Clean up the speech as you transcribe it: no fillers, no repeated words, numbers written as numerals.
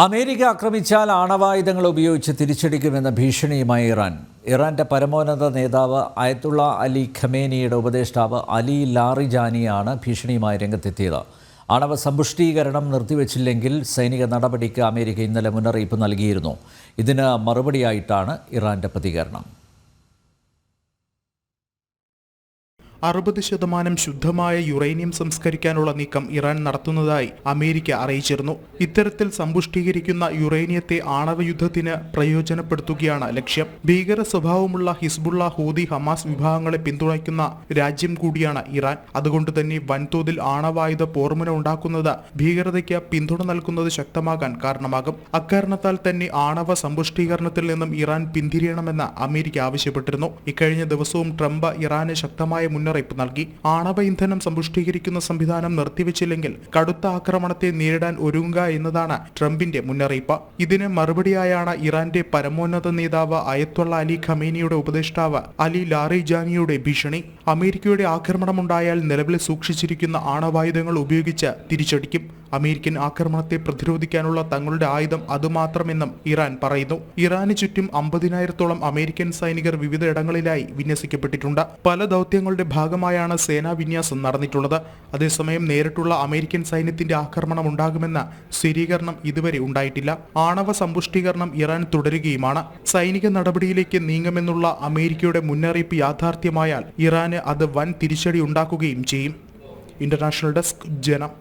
America ആക്രമിച്ചാൽ ആണവായുധങ്ങൾ ഉപയോഗിച്ച് തിരിച്ചടിക്കുമെന്ന ഭീഷണിയുമായി ഇറാന്റെ പരമോന്നത നേതാവ് അയത്തുള്ള അലി ഖമേനിയുടെ ഉപദേഷ്ടാവ് അലി ലാറിജാനിയാണ് ഭീഷണിയുമായി രംഗത്തെത്തിയത്. ആണവ സമ്പുഷ്ടീകരണം നിർത്തിവെച്ചില്ലെങ്കിൽ സൈനിക നടപടിക്ക് അമേരിക്ക ഇന്നലെ മുന്നറിയിപ്പ് നൽകിയിരുന്നു. ഇതിന് മറുപടിയായിട്ടാണ് ഇറാന്റെ പ്രതികരണം. 60% ശുദ്ധമായ യുറേനിയം സംസ്കരിക്കാനുള്ള നീക്കം ഇറാൻ നടത്തുന്നതായി അമേരിക്ക അറിയിച്ചിരുന്നു. ഇത്തരത്തിൽ സമ്പുഷ്ടീകരിക്കുന്ന യുറേനിയത്തെ ആണവയുദ്ധത്തിന് പ്രയോജനപ്പെടുത്തുകയാണ് ലക്ഷ്യം. ഭീകര സ്വഭാവമുള്ള ഹിസ്ബുള്ള, ഹൂതി, ഹമാസ് വിഭാഗങ്ങളെ പിന്തുണയ്ക്കുന്ന രാജ്യം കൂടിയാണ് ഇറാൻ. അതുകൊണ്ട് തന്നെ വൻതോതിൽ ആണവായുധ പോർമുന ഉണ്ടാക്കുന്നത് ഭീകരതയ്ക്ക് പിന്തുണ നൽകുന്നത് ശക്തമാകാൻ കാരണമാകും. അക്കാരണത്താൽ തന്നെ ആണവ സമ്പുഷ്ടീകരണത്തിൽ നിന്നും ഇറാൻ പിന്തിരിയണമെന്ന് അമേരിക്ക ആവശ്യപ്പെട്ടിരുന്നു. ഇക്കഴിഞ്ഞ ദിവസവും ട്രംപ് ഇറാന് ശക്തമായ മുന്നറിയിപ്പ് നൽകി. ആണവ ഇന്ധനം സമ്പുഷ്ടീകരിക്കുന്ന സംവിധാനം നിർത്തിവെച്ചില്ലെങ്കിൽ കടുത്ത ആക്രമണത്തെ നേരിടാൻ ഒരുങ്ങുക എന്നതാണ് ട്രംപിന്റെ മുന്നറിയിപ്പ്. ഇതിന് മറുപടിയായാണ് ഇറാന്റെ പരമോന്നത നേതാവ് അയത്തുള്ള അലി ഖമേനിയുടെ ഉപദേഷ്ടാവ് അലി ലാറിജാനിയുടെ ഭീഷണി. അമേരിക്കയുടെ ആക്രമണമുണ്ടായാൽ നിലവിൽ സൂക്ഷിച്ചിരിക്കുന്ന ആണവായുധങ്ങൾ ഉപയോഗിച്ച് തിരിച്ചടിക്കും. അമേരിക്കൻ ആക്രമണത്തെ പ്രതിരോധിക്കാനുള്ള തങ്ങളുടെ ആയുധം അതുമാത്രമെന്നും ഇറാൻ പറയുന്നു. ഇറാന് ചുറ്റും 50,000-ഓളം അമേരിക്കൻ സൈനികർ വിവിധയിടങ്ങളിലായി വിന്യസിക്കപ്പെട്ടിട്ടുണ്ട്. പല ദൗത്യങ്ങളുടെ ഭാഗമായാണ് സേനാ വിന്യാസം നടന്നിട്ടുള്ളത്. അതേസമയം നേരിട്ടുള്ള അമേരിക്കൻ സൈന്യത്തിന്റെ ആക്രമണം ഉണ്ടാകുമെന്ന സ്ഥിരീകരണം ഇതുവരെ ഉണ്ടായിട്ടില്ല. ആണവ സമ്പുഷ്ടീകരണം ഇറാൻ തുടരുകയുമാണ്. സൈനിക നടപടിയിലേക്ക് നീങ്ങുമെന്നുള്ള അമേരിക്കയുടെ മുന്നറിയിപ്പ് യാഥാർത്ഥ്യമായാൽ ഇറാന് അത് വൻ തിരിച്ചടി ഉണ്ടാക്കുകയും ചെയ്യും. ഇന്റർനാഷണൽ ഡെസ്ക്, ജനം.